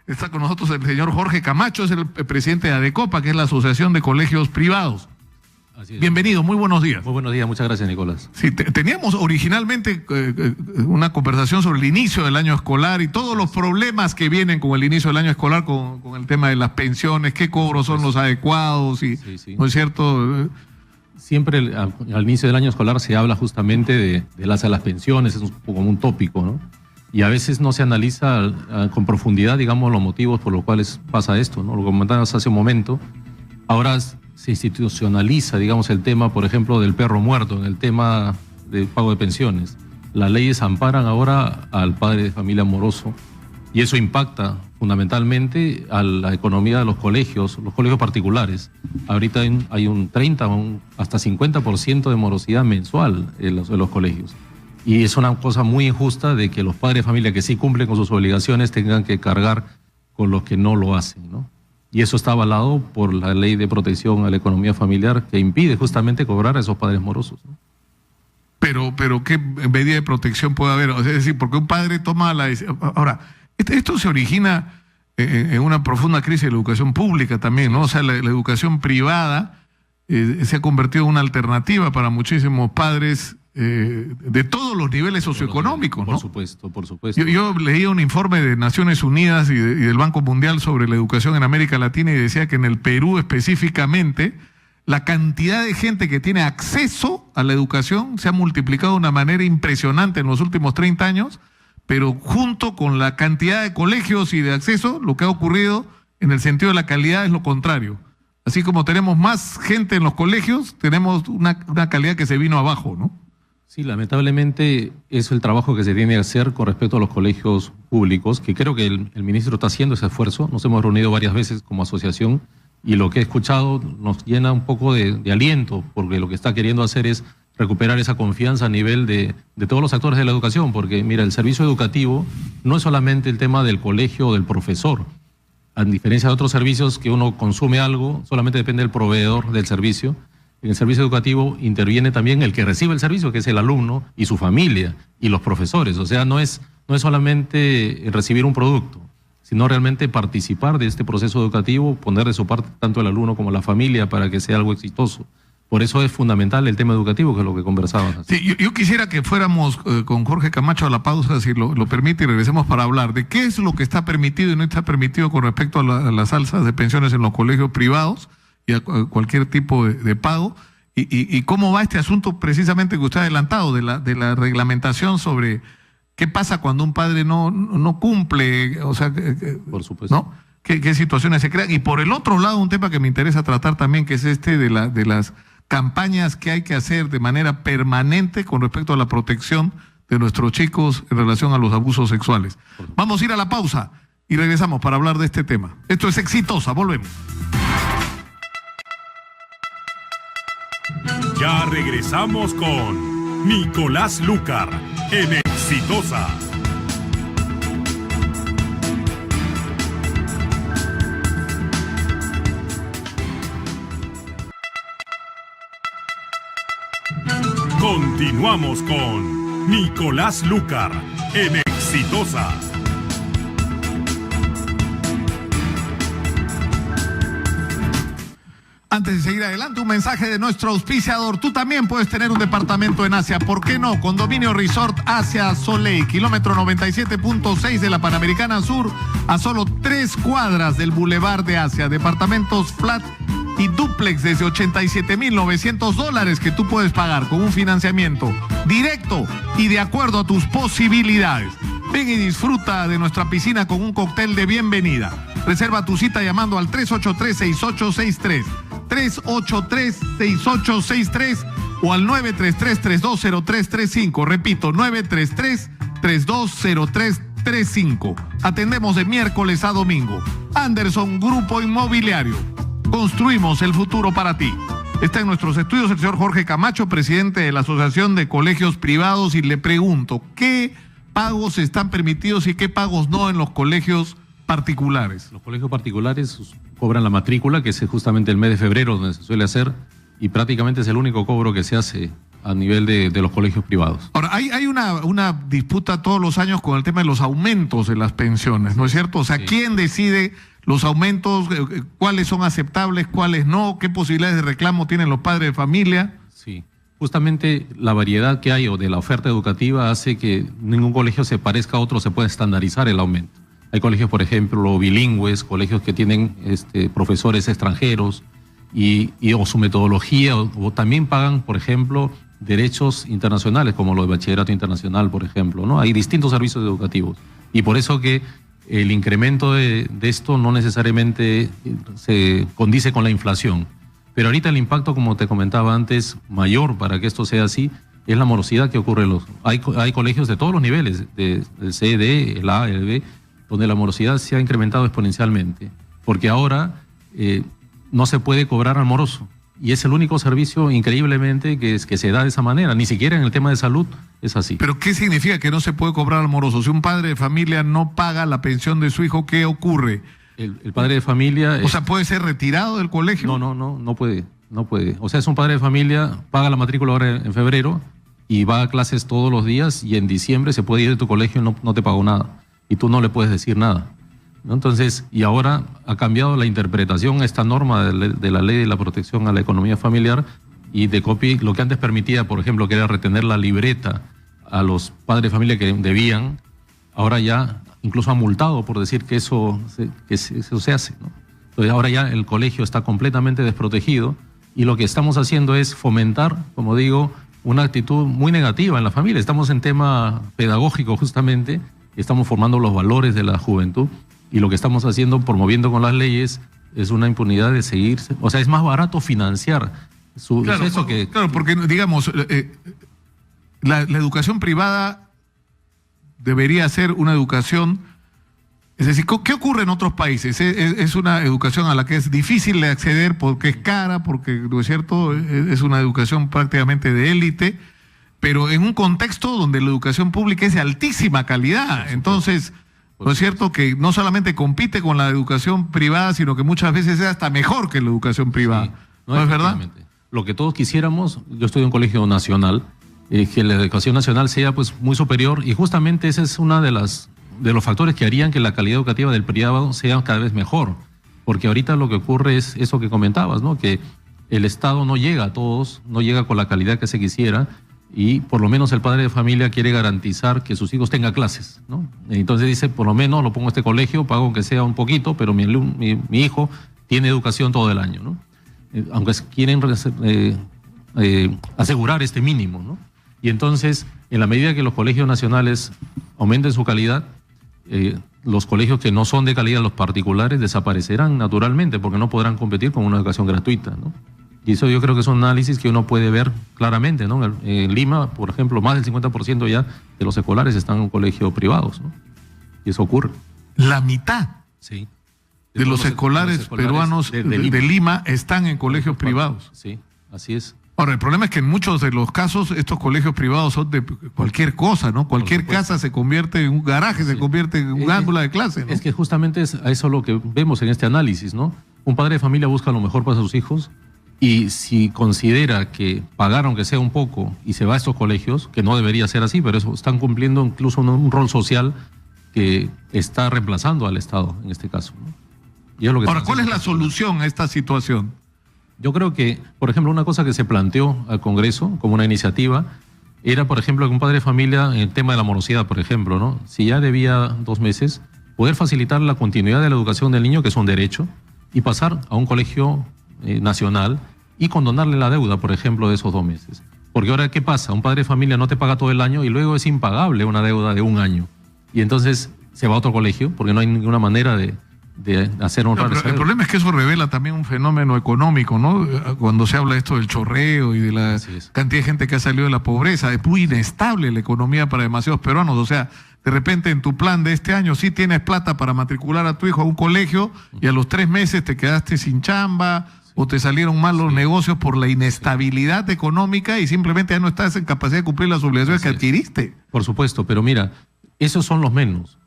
Está con nosotros el señor Jorge Camacho, es el presidente de ADECOPA, que es la Asociación de Colegios Privados. Así es. Bienvenido, muy buenos días. Muy buenos días, muchas gracias, Nicolás. Sí, teníamos originalmente una conversación sobre el inicio del año escolar y todos los problemas que vienen con el inicio del año escolar, con el tema de las pensiones, qué cobros son los adecuados, y, sí. ¿no es cierto? Siempre al inicio del año escolar se habla justamente del alza de las pensiones, es como un tópico, ¿no? Y a veces no se analiza con profundidad, digamos, los motivos por los cuales pasa esto, ¿no? Lo comentabas hace un momento. Ahora se institucionaliza, digamos, el tema, por ejemplo, del perro muerto, en el tema de pago de pensiones. Las leyes amparan ahora al padre de familia moroso y eso impacta fundamentalmente a la economía de los colegios particulares. Ahorita hay un 30 o hasta 50% de morosidad mensual en los colegios. Y es una cosa muy injusta de que los padres de familia que sí cumplen con sus obligaciones tengan que cargar con los que no lo hacen, ¿no? Y eso está avalado por la ley de protección a la economía familiar que impide justamente cobrar a esos padres morosos, ¿no? Pero ¿qué medida de protección puede haber? Es decir, porque un padre toma la decisión. Ahora, esto se origina en una profunda crisis de la educación pública también, ¿no? O sea, la educación privada se ha convertido en una alternativa para muchísimos padres de todos los niveles socioeconómicos, ¿no? Por supuesto, por supuesto. Yo leía un informe de Naciones Unidas y del Banco Mundial sobre la educación en América Latina y decía que en el Perú específicamente la cantidad de gente que tiene acceso a la educación se ha multiplicado de una manera impresionante en los últimos 30 años, pero junto con la cantidad de colegios y de acceso, lo que ha ocurrido en el sentido de la calidad es lo contrario. Así como tenemos más gente en los colegios, tenemos una calidad que se vino abajo, ¿no? Sí, lamentablemente es el trabajo que se tiene que hacer con respecto a los colegios públicos, que creo que el ministro está haciendo ese esfuerzo. Nos hemos reunido varias veces como asociación y lo que he escuchado nos llena un poco de aliento, porque lo que está queriendo hacer es recuperar esa confianza a nivel de todos los actores de la educación, porque mira, el servicio educativo no es solamente el tema del colegio o del profesor. A diferencia de otros servicios que uno consume algo, solamente depende del proveedor del servicio. En el servicio educativo interviene también el que recibe el servicio, que es el alumno y su familia y los profesores. O sea, no es solamente recibir un producto, sino realmente participar de este proceso educativo, poner de su parte tanto el alumno como la familia para que sea algo exitoso. Por eso es fundamental el tema educativo, que es lo que conversábamos. Sí, yo quisiera que fuéramos con Jorge Camacho a la pausa, si lo permite, y regresemos para hablar de qué es lo que está permitido y no está permitido con respecto a las alzas de pensiones en los colegios privados y a cualquier tipo de pago, y cómo va este asunto precisamente que usted ha adelantado, de la reglamentación sobre qué pasa cuando un padre no cumple, o sea, por supuesto, ¿no? ¿Qué situaciones se crean? Y por el otro lado, un tema que me interesa tratar también, que es de las campañas que hay que hacer de manera permanente con respecto a la protección de nuestros chicos en relación a los abusos sexuales. Vamos a ir a la pausa y regresamos para hablar de este tema. Esto es Exitosa, volvemos. Ya regresamos con Nicolás Lucar en Exitosa. Continuamos con Nicolás Lucar en Exitosa. Antes de seguir adelante, un mensaje de nuestro auspiciador. Tú también puedes tener un departamento en Asia. ¿Por qué no? Condominio Resort Asia Soleil, kilómetro 97.6 de la Panamericana Sur, a solo 3 cuadras del Boulevard de Asia. Departamentos flat y dúplex desde $87,900 que tú puedes pagar con un financiamiento directo y de acuerdo a tus posibilidades. Ven y disfruta de nuestra piscina con un cóctel de bienvenida. Reserva tu cita llamando al 383-6863, 383-6863 o al 933-320335. Repito, 933-320335. Atendemos de miércoles a domingo. Anderson Grupo Inmobiliario. Construimos el futuro para ti. Está en nuestros estudios el señor Jorge Camacho, presidente de la Asociación de Colegios Privados, y le pregunto, ¿qué pagos están permitidos y qué pagos no en los colegios particulares? Los colegios particulares cobran la matrícula, que es justamente el mes de febrero donde se suele hacer, y prácticamente es el único cobro que se hace a nivel de los colegios privados. Ahora, hay una disputa todos los años con el tema de los aumentos de las pensiones, ¿no es cierto? O sea, Sí. ¿quién decide los aumentos? ¿Cuáles son aceptables, cuáles no? ¿Qué posibilidades de reclamo tienen los padres de familia? Sí, justamente la variedad que hay o de la oferta educativa hace que ningún colegio se parezca a otro, se puede estandarizar el aumento. Hay colegios, por ejemplo, bilingües, colegios que tienen profesores extranjeros o su metodología, o también pagan, por ejemplo, derechos internacionales, como lo de bachillerato internacional, por ejemplo, ¿no? Hay distintos servicios educativos. Y por eso que el incremento de esto no necesariamente se condice con la inflación. Pero ahorita el impacto, como te comentaba antes, mayor para que esto sea así, es la morosidad que ocurre. Hay colegios de todos los niveles, del C, D, el A, el B, donde la morosidad se ha incrementado exponencialmente. Porque ahora no se puede cobrar al moroso. Y es el único servicio, increíblemente, que se da de esa manera. Ni siquiera en el tema de salud es así. ¿Pero qué significa que no se puede cobrar al moroso? Si un padre de familia no paga la pensión de su hijo, ¿qué ocurre? El padre de familia... O sea, ¿puede ser retirado del colegio? No puede. O sea, es un padre de familia, paga la matrícula ahora en febrero y va a clases todos los días, y en diciembre se puede ir de tu colegio y no te pagó nada. Y tú no le puedes decir nada, ¿no? Entonces, y ahora ha cambiado la interpretación a esta norma de la ley de la protección a la economía familiar, y de COPI, lo que antes permitía, por ejemplo, que era retener la libreta a los padres de familia que debían, ahora ya incluso ha multado por decir que eso se hace, ¿no? Entonces ahora ya el colegio está completamente desprotegido, y lo que estamos haciendo es fomentar, como digo, una actitud muy negativa en la familia. Estamos en tema pedagógico justamente, estamos formando los valores de la juventud, y lo que estamos haciendo, promoviendo con las leyes, es una impunidad de seguirse. O sea, es más barato financiar Claro, porque digamos, la educación privada debería ser una educación, es decir, ¿qué ocurre en otros países? Es una educación a la que es difícil de acceder porque es cara, porque, ¿no es cierto?, es una educación prácticamente de élite, pero en un contexto donde la educación pública es de altísima calidad. Entonces, ¿no es cierto que no solamente compite con la educación privada, sino que muchas veces es hasta mejor que la educación privada? Sí, ¿No es verdad? Lo que todos quisiéramos, yo estoy en un colegio nacional, que la educación nacional sea pues muy superior, y justamente ese es uno de los factores que harían que la calidad educativa del privado sea cada vez mejor. Porque ahorita lo que ocurre es eso que comentabas, ¿no? Que el Estado no llega a todos, no llega con la calidad que se quisiera, y por lo menos el padre de familia quiere garantizar que sus hijos tengan clases, ¿no? Entonces dice, por lo menos lo pongo a este colegio, pago aunque sea un poquito, pero mi hijo tiene educación todo el año, ¿no? Aunque quieren asegurar este mínimo, ¿no? Y entonces, en la medida que los colegios nacionales aumenten su calidad, los colegios que no son de calidad, los particulares, desaparecerán naturalmente, porque no podrán competir con una educación gratuita, ¿no? Y eso yo creo que es un análisis que uno puede ver claramente, ¿no? En Lima, por ejemplo, más del 50% ya de los escolares están en colegios privados, ¿no? Y eso ocurre. La mitad. Sí. De los escolares peruanos de Lima están en colegios privados. Sí, así es. Ahora, el problema es que en muchos de los casos estos colegios privados son de cualquier cosa, ¿no? Cualquier casa se convierte en un garaje, se convierte en un aula de clase, ¿no? Es que justamente es a eso lo que vemos en este análisis, ¿no? Un padre de familia busca lo mejor para sus hijos, y si considera que pagar aunque sea un poco y se va a estos colegios, que no debería ser así, pero eso están cumpliendo incluso un rol social que está reemplazando al Estado en este caso, ¿no? Y es lo que ahora, ¿cuál es la solución a esta situación? Yo creo que, por ejemplo, una cosa que se planteó al Congreso como una iniciativa era, por ejemplo, que un padre de familia, en el tema de la morosidad, por ejemplo, ¿no? Si ya debía 2 meses, poder facilitar la continuidad de la educación del niño, que es un derecho, y pasar a un colegio nacional y condonarle la deuda, por ejemplo, de esos 2 meses. Porque ahora, ¿qué pasa? Un padre de familia no te paga todo el año y luego es impagable una deuda de 1 año. Y entonces se va a otro colegio porque no hay ninguna manera de hacer honrar esa deuda. El problema es que eso revela también un fenómeno económico, ¿no? Cuando se habla de esto del chorreo y de la cantidad de gente que ha salido de la pobreza, es muy inestable la economía para demasiados peruanos. O sea, de repente en tu plan de este año sí tienes plata para matricular a tu hijo a un colegio y a los 3 meses te quedaste sin chamba o te salieron mal los negocios por la inestabilidad económica y simplemente ya no estás en capacidad de cumplir las obligaciones que adquiriste. Por supuesto, pero mira, esos son los menos.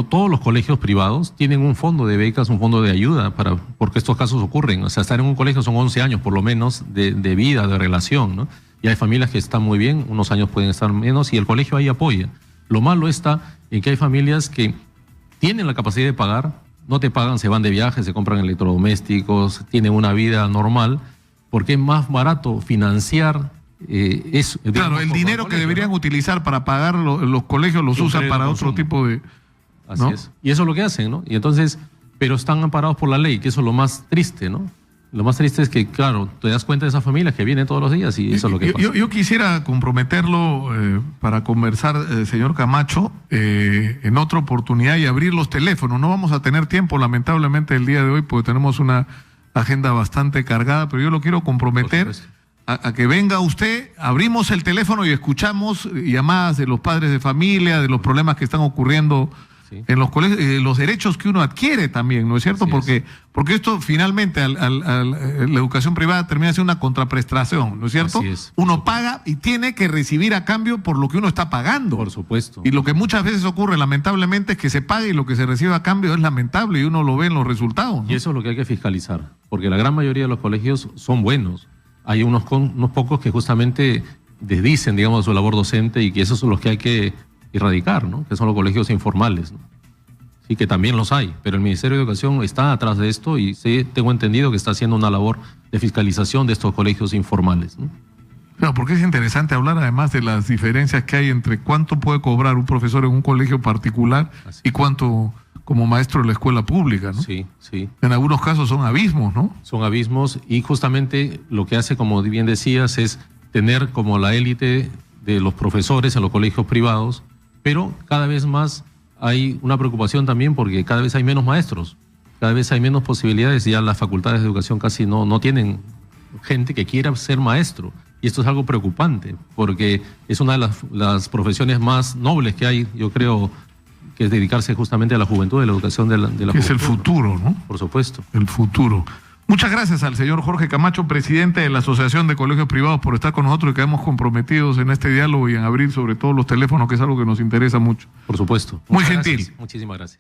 Todos los colegios privados tienen un fondo de becas, un fondo de ayuda porque estos casos ocurren. O sea, estar en un colegio son 11 años por lo menos de vida, de relación, ¿no? Y hay familias que están muy bien, unos años pueden estar menos, y el colegio ahí apoya. Lo malo está en que hay familias que tienen la capacidad de pagar, no te pagan, se van de viaje, se compran electrodomésticos, tienen una vida normal, porque es más barato financiar eso. Claro, el dinero que deberían utilizar para pagar los colegios los usan para otro tipo de... Así es. Y eso es lo que hacen, ¿no? Y entonces, pero están amparados por la ley, que eso es lo más triste, ¿no? Lo más triste es que, claro, te das cuenta de esas familias que vienen todos los días y eso es lo que pasa. Yo quisiera comprometerlo para conversar, señor Camacho, en otra oportunidad y abrir los teléfonos. No vamos a tener tiempo, lamentablemente, el día de hoy, porque tenemos una agenda bastante cargada, pero yo lo quiero comprometer a que venga usted, abrimos el teléfono y escuchamos llamadas de los padres de familia, de los problemas que están ocurriendo en los colegios, los derechos que uno adquiere también, ¿no es cierto? Porque esto finalmente la educación privada termina siendo una contraprestación, ¿no es cierto? Así es. Uno paga y tiene que recibir a cambio por lo que uno está pagando. Por supuesto. Y lo que muchas veces ocurre, lamentablemente, es que se paga y lo que se recibe a cambio es lamentable y uno lo ve en los resultados, ¿no? Y eso es lo que hay que fiscalizar, porque la gran mayoría de los colegios son buenos. Hay unos pocos que justamente desdicen, digamos, su labor docente y que esos son los que hay que erradicar, ¿no? Que son los colegios informales, ¿no? Sí, que también los hay, pero el Ministerio de Educación está atrás de esto y sí, tengo entendido que está haciendo una labor de fiscalización de estos colegios informales, ¿no? Claro, porque es interesante hablar además de las diferencias que hay entre cuánto puede cobrar un profesor en un colegio particular y cuánto como maestro de la escuela pública, ¿no? Sí, sí. En algunos casos son abismos, ¿no? Son abismos y justamente lo que hace, como bien decías, es tener como la élite de los profesores en los colegios privados, pero cada vez más hay una preocupación también porque cada vez hay menos maestros, cada vez hay menos posibilidades, ya las facultades de educación casi no tienen gente que quiera ser maestro. Y esto es algo preocupante, porque es una de las profesiones más nobles que hay, yo creo, que es dedicarse justamente a la juventud, a la educación de la juventud. Es el futuro, ¿no? Por supuesto. El futuro. Muchas gracias al señor Jorge Camacho, presidente de la Asociación de Colegios Privados, por estar con nosotros y quedamos comprometidos en este diálogo y en abrir sobre todo los teléfonos, que es algo que nos interesa mucho. Por supuesto. Muy Muchas gentil. Gracias. Muchísimas gracias.